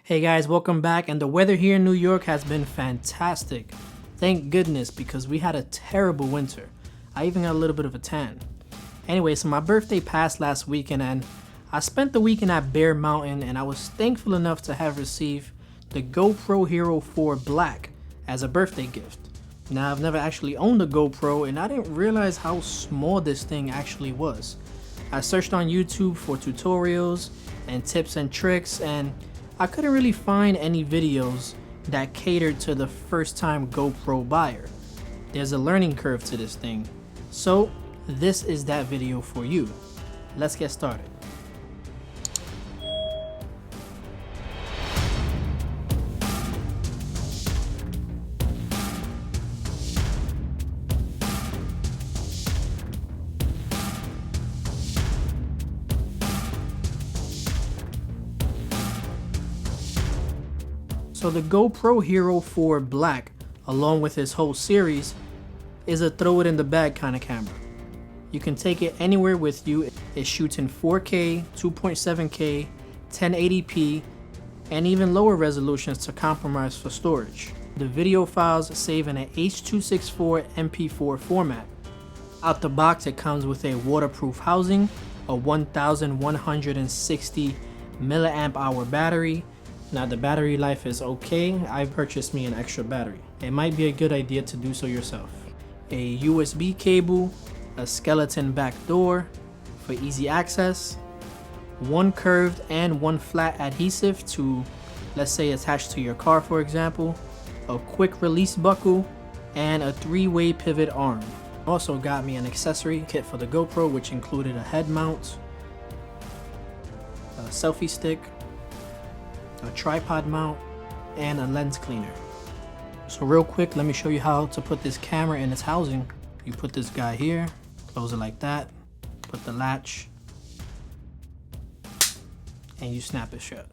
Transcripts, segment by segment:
Hey guys, welcome back, and the weather here in New York has been fantastic. Thank goodness, because we had a terrible winter. I even got a little bit of a tan. Anyway, so my birthday passed last weekend and I spent the weekend at Bear Mountain, and I was thankful enough to have received the GoPro Hero 4 Black as a birthday gift. Now, I've never actually owned a GoPro and I didn't realize how small this thing actually was. I searched on YouTube for tutorials and tips and tricks, and I couldn't really find any videos that catered to the first time GoPro buyer. There's a learning curve to this thing. So this is that video for you. Let's get started. So the GoPro Hero 4 Black, along with its whole series, is a throw it in the bag kind of camera. You can take it anywhere with you. It shoots in 4K, 2.7K, 1080p, and even lower resolutions to compromise for storage. The video files save in a H.264 MP4 format. Out the box, it comes with a waterproof housing, a 1160 milliamp hour battery. Now the battery life is okay. I purchased me an extra battery. It might be a good idea to do so yourself. A USB cable, a skeleton back door for easy access, one curved and one flat adhesive to, let's say, attach to your car, for example, a quick release buckle, and a 3-way pivot arm. Also got me an accessory kit for the GoPro, which included a head mount, a selfie stick, a tripod mount, and a lens cleaner. So real quick, let me show you how to put this camera in its housing. You put this guy here, close it like that, put the latch, and you snap it shut.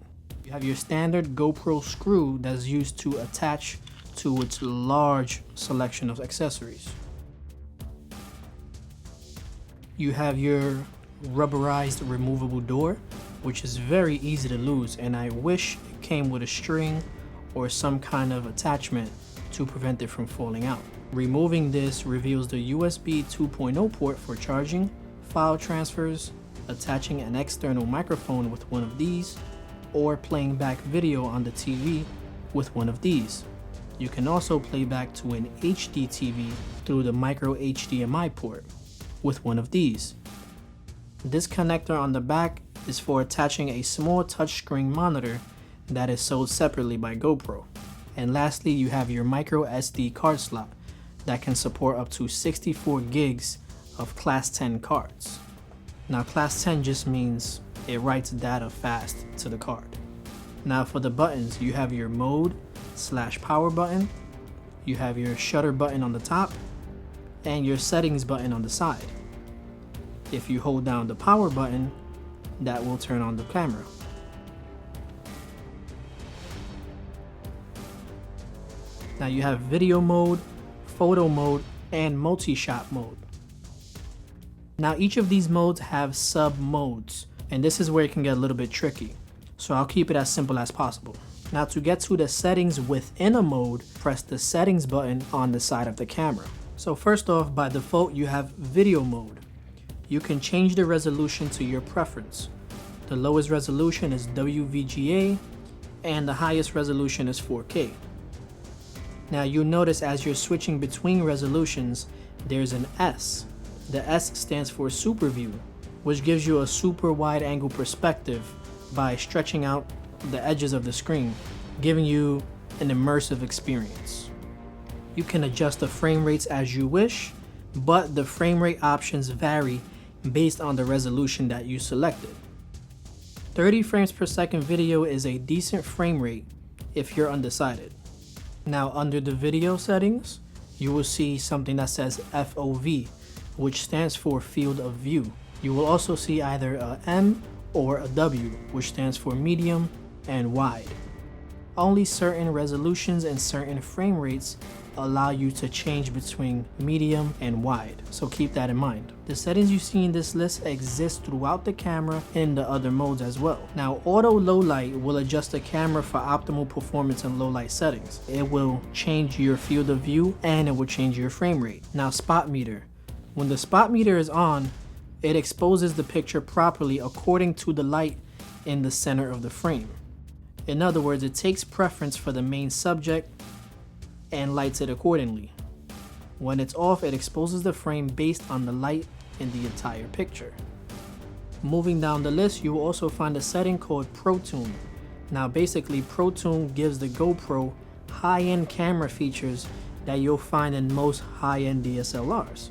You have your standard GoPro screw that's used to attach to its large selection of accessories. You have your rubberized removable door, which is very easy to lose, and I wish it came with a string or some kind of attachment to prevent it from falling out. Removing this reveals the USB 2.0 port for charging, file transfers, attaching an external microphone with one of these, or playing back video on the TV with one of these. You can also play back to an HD TV through the micro HDMI port with one of these. This connector on the back is for attaching a small touchscreen monitor that is sold separately by GoPro. And lastly, you have your micro SD card slot that can support up to 64 gigs of Class 10 cards. Now, Class 10 just means it writes data fast to the card. Now for the buttons, you have your mode/power button, you have your shutter button on the top, and your settings button on the side. If you hold down the power button, that will turn on the camera. Now you have video mode, photo mode, and multi-shot mode. Now each of these modes have sub modes, and this is where it can get a little bit tricky. So I'll keep it as simple as possible. Now to get to the settings within a mode, press the settings button on the side of the camera. So first off, by default, you have video mode. You can change the resolution to your preference. The lowest resolution is WVGA and the highest resolution is 4K. Now you'll notice as you're switching between resolutions, there's an S. The S stands for Super View, which gives you a super wide angle perspective by stretching out the edges of the screen, giving you an immersive experience. You can adjust the frame rates as you wish, but the frame rate options vary based on the resolution that you selected. 30 frames per second video is a decent frame rate if you're undecided. Now under the video settings, you will see something that says FOV, which stands for field of view. You will also see either a M or a W, which stands for medium and wide. Only certain resolutions and certain frame rates allow you to change between medium and wide, so keep that in mind. The settings you see in this list exist throughout the camera in the other modes as well. Now, auto low light will adjust the camera for optimal performance in low light settings. It will change your field of view and it will change your frame rate. Now, spot meter. When the spot meter is on, it exposes the picture properly according to the light in the center of the frame. In other words, it takes preference for the main subject and lights it accordingly. When it's off, it exposes the frame based on the light in the entire picture. Moving down the list, you will also find a setting called Pro Tune. Now basically, Pro Tune gives the GoPro high-end camera features that you'll find in most high-end DSLRs,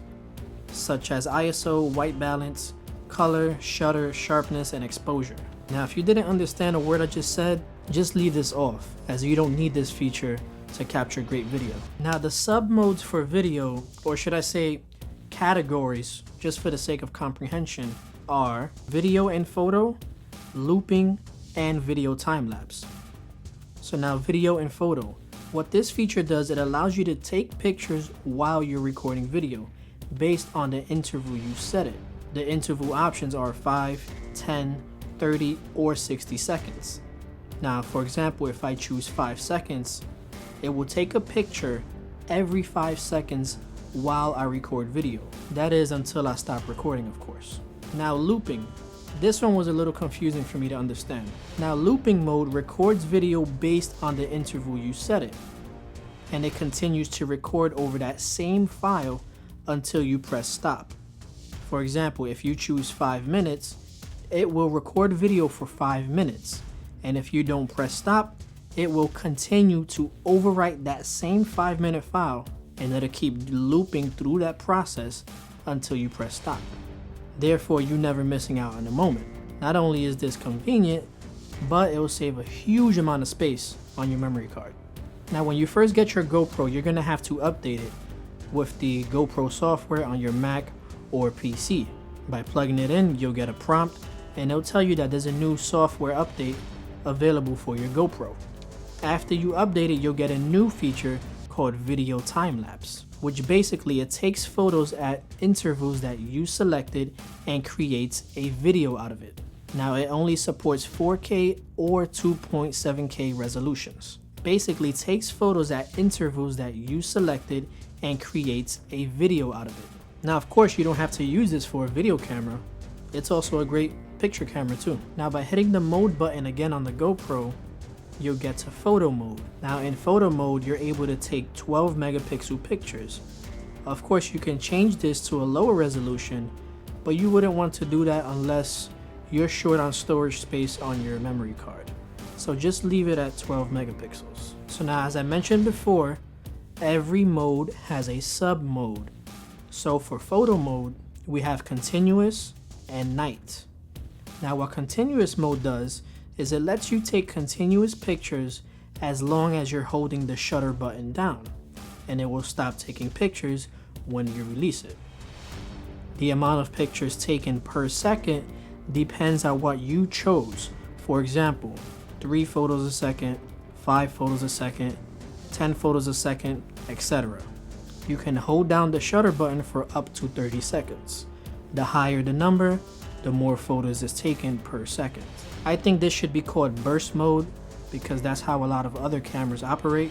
such as ISO, white balance, color, shutter, sharpness, and exposure. Now if you didn't understand a word I just said, just leave this off, as you don't need this feature to capture great video. Now the sub modes for video, or should I say categories, just for the sake of comprehension, are video and photo, looping, and video time-lapse. So now video and photo. What this feature does, it allows you to take pictures while you're recording video based on the interval you set it. The interval options are 5, 10, 30, or 60 seconds. Now, for example, if I choose 5 seconds, it will take a picture every 5 seconds while I record video. That is until I stop recording, of course. Now, looping. This one was a little confusing for me to understand. Now, looping mode records video based on the interval you set it, and it continues to record over that same file until you press stop. For example, if you choose 5 minutes, it will record video for 5 minutes, and if you don't press stop, it will continue to overwrite that same 5-minute file, and it'll keep looping through that process until you press stop. Therefore, you're never missing out on the moment. Not only is this convenient, but it will save a huge amount of space on your memory card. Now, when you first get your GoPro, you're gonna have to update it with the GoPro software on your Mac or PC. By plugging it in, you'll get a prompt, and it'll tell you that there's a new software update available for your GoPro. After you update it, you'll get a new feature called Video Time-Lapse, which basically it takes photos at intervals that you selected and creates a video out of it. Now it only supports 4K or 2.7K resolutions. Basically takes photos at intervals that you selected and creates a video out of it. Now of course you don't have to use this for a video camera, it's also a great picture camera too. Now by hitting the mode button again on the GoPro, you'll get to photo mode. Now in photo mode, you're able to take 12 megapixel pictures. Of course, you can change this to a lower resolution, but you wouldn't want to do that unless you're short on storage space on your memory card. So just leave it at 12 megapixels. So now, as I mentioned before, every mode has a sub mode. So for photo mode, we have continuous and night. Now what continuous mode does is it lets you take continuous pictures as long as you're holding the shutter button down, and it will stop taking pictures when you release it. The amount of pictures taken per second depends on what you chose. For example, 3 photos a second, 5 photos a second, 10 photos a second, etc. You can hold down the shutter button for up to 30 seconds. The higher the number, the more photos is taken per second. I think this should be called burst mode because that's how a lot of other cameras operate,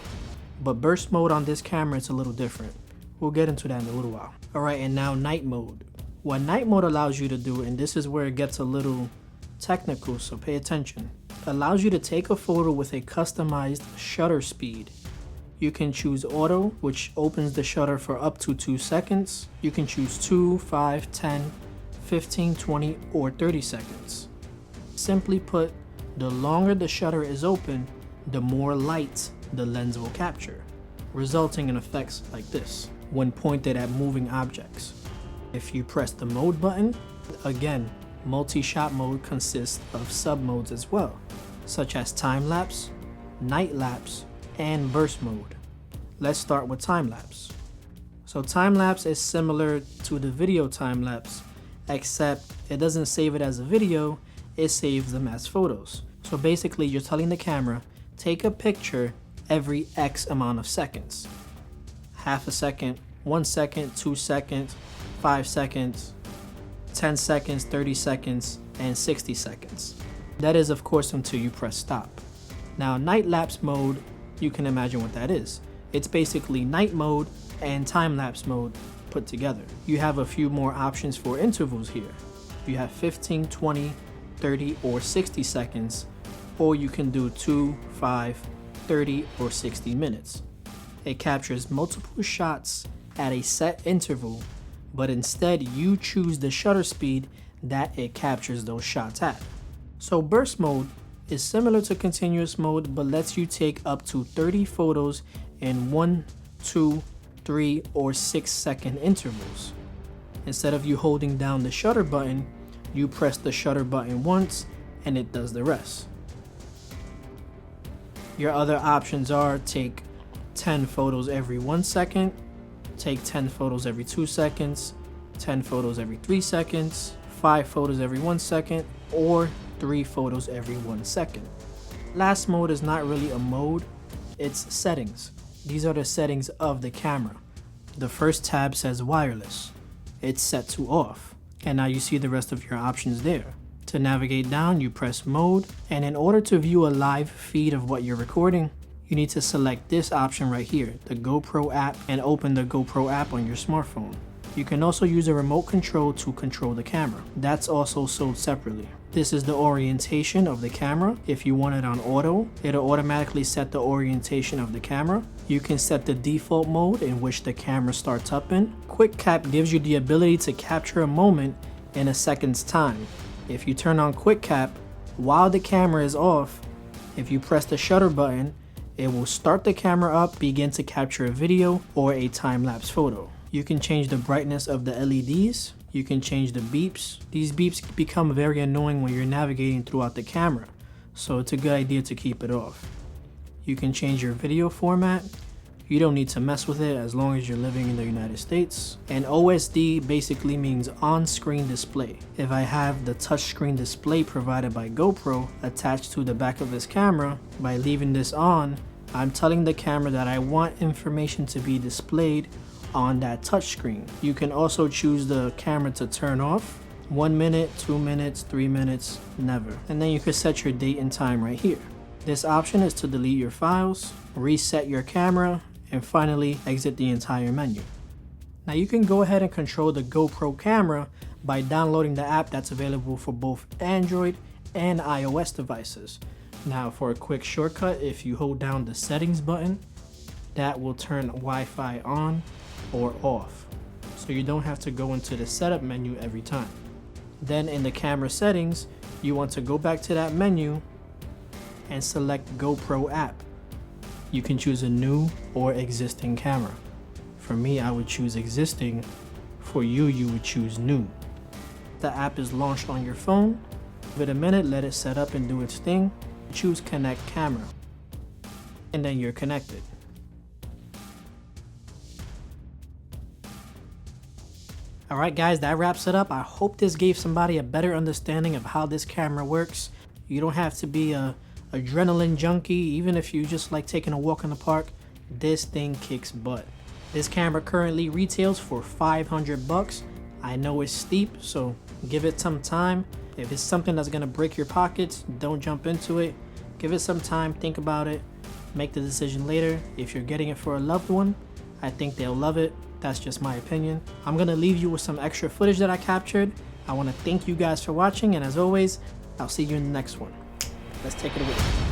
but burst mode on this camera is a little different. We'll get into that in a little while. Alright, and now night mode. What night mode allows you to do, and this is where it gets a little technical, so pay attention, allows you to take a photo with a customized shutter speed. You can choose auto, which opens the shutter for up to 2 seconds. You can choose 2, 5, 10, 15, 20, or 30 seconds. Simply put, the longer the shutter is open, the more light the lens will capture, resulting in effects like this when pointed at moving objects. If you press the mode button, again, multi-shot mode consists of sub-modes as well, such as time-lapse, night-lapse, and burst mode. Let's start with time-lapse. So time-lapse is similar to the video time-lapse, except it doesn't save it as a video, it saves them as photos. So basically you're telling the camera take a picture every X amount of seconds. Half a second, 1 second, 2 seconds, 5 seconds, 10 seconds, 30 seconds, and 60 seconds. That is, of course, until you press stop. Now, Nightlapse mode, you can imagine what that is. It's basically night mode and time-lapse mode put together. You have a few more options for intervals here. You have 15, 20, 30, or 60 seconds, or you can do 2, 5, 30, or 60 minutes. It captures multiple shots at a set interval, but instead you choose the shutter speed that it captures those shots at. So burst mode is similar to continuous mode, but lets you take up to 30 photos in 1, 2, 3, or 6 second intervals. Instead of you holding down the shutter button, you press the shutter button once and it does the rest. Your other options are take 10 photos every 1 second, take 10 photos every 2 seconds, 10 photos every 3 seconds, 5 photos every 1 second, or 3 photos every 1 second. Last mode is not really a mode, it's settings. These are the settings of the camera. The first tab says wireless. It's set to off. And now you see the rest of your options there. To navigate down, you press mode, and in order to view a live feed of what you're recording, you need to select this option right here, the Gopro app, and open the Gopro app on your smartphone. You can also use a remote control to control the camera. That's also sold separately. This is the orientation of the camera. If you want it on auto, it'll automatically set the orientation of the camera. You can set the default mode in which the camera starts up in. Quick Cap gives you the ability to capture a moment in a second's time. If you turn on Quick Cap while the camera is off, if you press the shutter button, it will start the camera up, begin to capture a video or a time-lapse photo. You can change the brightness of the LEDs. You can change the beeps. These beeps become very annoying when you're navigating throughout the camera, so it's a good idea to keep it off. You can change your video format. You don't need to mess with it as long as you're living in the United States. And OSD basically means on-screen display. If I have the touchscreen display provided by GoPro attached to the back of this camera, by leaving this on, I'm telling the camera that I want information to be displayed on that touchscreen. You can also choose the camera to turn off. 1 minute, 2 minutes, 3 minutes, never. And then you can set your date and time right here. This option is to delete your files, reset your camera, and finally exit the entire menu. Now you can go ahead and control the GoPro camera by downloading the app that's available for both Android and iOS devices. Now for a quick shortcut, if you hold down the settings button, that will turn Wi-Fi on or off, so you don't have to go into the setup menu every time. Then in the camera settings, you want to go back to that menu and select GoPro app. You can choose a new or existing camera. For me, I would choose existing. For you, you would choose new. The app is launched on your phone. Give it a minute, let it set up and do its thing. Choose connect camera, and then you're connected. Alright guys, that wraps it up. I hope this gave somebody a better understanding of how this camera works. You don't have to be a adrenaline junkie. Even if you just like taking a walk in the park, this thing kicks butt. This camera currently retails for $500. I know it's steep, so give it some time. If it's something that's gonna break your pockets, don't jump into it. Give it some time, think about it, make the decision later. If you're getting it for a loved one, I think they'll love it. That's just my opinion. I'm gonna leave you with some extra footage that I captured. I wanna thank you guys for watching, and as always, I'll see you in the next one. Let's take it away.